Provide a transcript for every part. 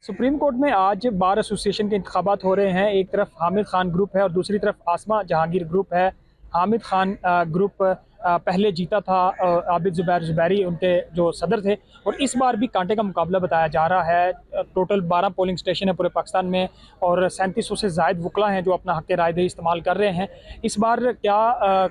Supreme court में आज bar association के इंतखाबात हो रहे हैं। एक तरफ हामिद खान ग्रुप है और दूसरी तरफ आसमा जहांगीर ग्रुप है। हामिद खान ग्रुप पहले जीता था, आबिद ज़ुबैरी उनके जो सदर थे, और इस बार भी कांटे का मुकाबला बताया जा रहा है। टोटल 12 पोलिंग स्टेशन है पूरे पाकिस्तान में और 3700 से ज़ायद वकला हैं जो अपना हक़ रायदही इस्तेमाल कर रहे हैं। इस बार क्या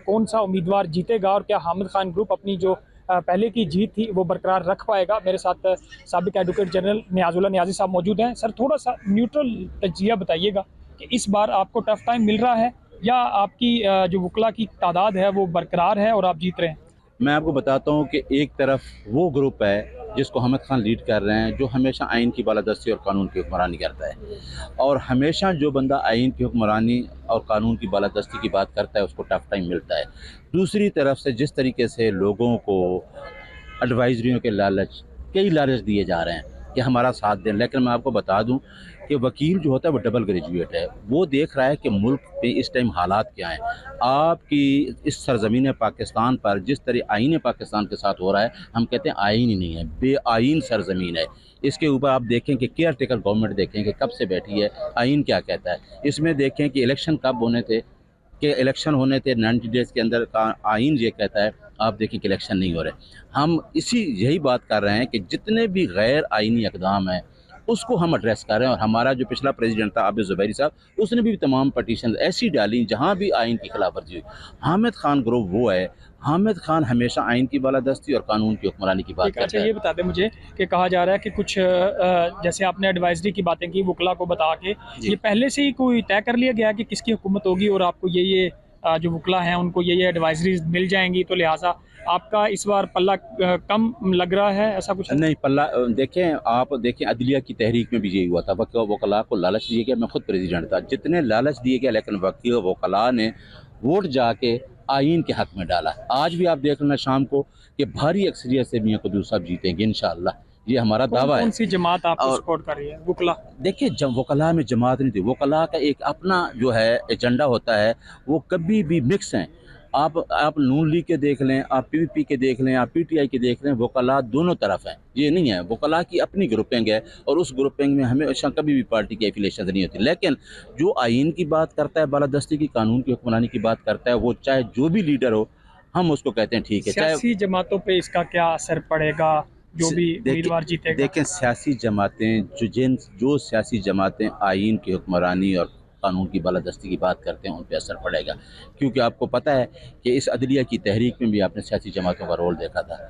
कौन सा उम्मीदवार जीतेगा और क्या हामिद खान ग्रुप अपनी जो पहले की जीत थी वो बरकरार रख पाएगा? मेरे साथ साबिक एडवोकेट जनरल नियाजुल्लाह नियाजी साहब मौजूद हैं। सर, थोड़ा सा न्यूट्रल तजिया बताइएगा कि इस बार आपको टफ टाइम मिल रहा है या आपकी जो वकला की तादाद है वो बरकरार है और आप जीत रहे हैं? मैं आपको बताता हूँ कि एक तरफ वो ग्रुप है जिसको हामिद खान लीड कर रहे हैं, जो हमेशा आइन की बालादस्ती और कानून की हुक्मरानी करता है, और हमेशा जो बंदा आइन की हुक्मरानी और कानून की बालादस्ती की बात करता है उसको टफ टाइम मिलता है। दूसरी तरफ से जिस तरीके से लोगों को एडवाइजरियों के लालच, कई लालच दिए जा रहे हैं कि हमारा साथ दें, लेकिन मैं आपको बता दूं कि वकील जो होता है वो डबल ग्रेजुएट है। वो देख रहा है कि मुल्क में इस टाइम हालात क्या हैं। आपकी इस सरज़मीन पाकिस्तान पर जिस तरह आईन पाकिस्तान के साथ हो रहा है, हम कहते हैं आईन ही नहीं है, बेआईन सरज़मीन है। इसके ऊपर आप देखें कि केयर टेकर गवर्नमेंट देखें कि कब से बैठी है, आईन क्या कहता है। इसमें देखें कि इलेक्शन कब होने थे, कि इलेक्शन होने थे 90 डेज़ के अंदर का आइन ये कहता है। आप देखिए कि इलेक्शन नहीं हो रहे। हम यही बात कर रहे हैं कि जितने भी गैर आइनी इक़दाम हैं उसको हम एड्रेस कर रहे हैं। और हमारा जो पिछला प्रेसिडेंट था आबिद ज़ुबैरी साहब, उसने भी तमाम पटिशन ऐसी डाली जहाँ भी आइन की खिलाफ वर्जी हुई। हामिद खान ग्रुप वो है, हामिद खान हमेशा आइन की बालादस्ती और कानून की हुक्मरानी की बात करता अच्छा, है। ये बता दें मुझे कि कहा जा रहा है कि कुछ जैसे आपने एडवाइजरी की बातें की वकला को बता के, ये पहले से ही कोई तय कर लिया गया कि किसकी हुकूमत होगी और आपको ये जो वकला हैं उनको ये एडवाइजरीज मिल जाएंगी, तो लिहाजा आपका इस बार पल्ला कम लग रहा है, ऐसा कुछ है? नहीं, पल्ला देखें, आप देखें अदलिया की तहरीक में भी यही हुआ था। वकला को लालच दिया गया। मैं खुद प्रेसिडेंट था, जितने लालच दिए गया, लेकिन वकला ने वोट जाके आइन के हक़ में डाला। आज भी आप देख लेना शाम को कि भारी अक्सरियत से मियां कुद्दूस साहब जीतेंगे इंशाअल्लाह, ये हमारा दावा है। कौन सी जमात आपको सपोर्ट कर रही है? वकला? देखिए, जब वकला में जमात नहीं थी, वकला का एक अपना जो है एजेंडा होता है, वो कभी भी मिक्स हैं। आप नून लीग के देख लें, आप पीपीपी के देख लें, आप पीटीआई के देख लें, वकला दोनों तरफ हैं। ये नहीं है, वकला की अपनी ग्रुपिंग है और उस ग्रुपिंग में हमेशा कभी भी पार्टी की एफिलिएशन नहीं होती। लेकिन जो आइन की बात करता है, बालादस्ती की, कानून की हुक्मरानी की बात करता है, वो चाहे जो भी लीडर हो, हम उसको कहते हैं ठीक है। सियासी जमातों पे इसका क्या असर पड़ेगा जो भी उम्मीदवार जीतेगा? देखें, सियासी जमातें जो सियासी जमातें आइन की हुक्मरानी और कानून की बालादस्ती की बात करते हैं, उन पर असर पड़ेगा। क्योंकि आपको पता है कि इस अदलिया की तहरीक में भी आपने सियासी जमातों का रोल देखा था।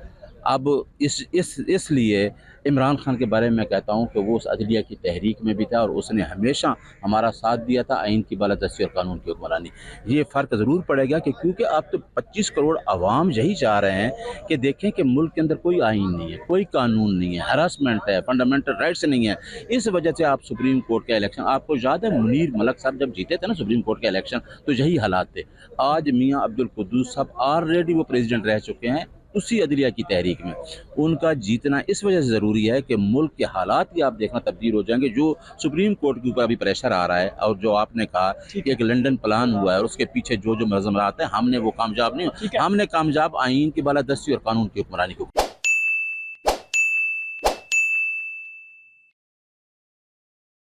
अब इसलिए इमरान खान के बारे में मैं कहता हूं कि वो उस अदलिया की तहरीक में भी था और उसने हमेशा हमारा साथ दिया था आइन की बालादस्ती और कानून की हुक्मरानी। ये फ़र्क ज़रूर पड़ेगा कि क्योंकि आप तो 25 करोड़ आवाम यही चाह रहे हैं कि देखें कि मुल्क के अंदर कोई आइन नहीं है, कोई कानून नहीं है, हरासमेंट है, फंडामेंटल राइट्स नहीं है। इस वजह से आप सुप्रीम कोर्ट का इलेक्शन, आपको याद है मुनीर मलिक साहब जब जीते थे ना सुप्रीम कोर्ट का इलेक्शन, तो यही हालात थे। आज मियाँ अब्दुल कुद्दूस साहब ऑलरेडी वो प्रेसिडेंट रह चुके हैं उसी अदलिया की तहरीक में। उनका जीतना इस वजह से ज़रूरी है कि मुल्क के हालात ही आप देखना तब्दील हो जाएंगे। जो सुप्रीम कोर्ट के ऊपर अभी प्रेशर आ रहा है और जो आपने कहा कि एक लंदन प्लान हुआ है और उसके पीछे जो मज़मरात है, हमने वो कामयाब नहीं, हमने कामयाब आइन की बालादस्ती और कानून की हुक्मरानी को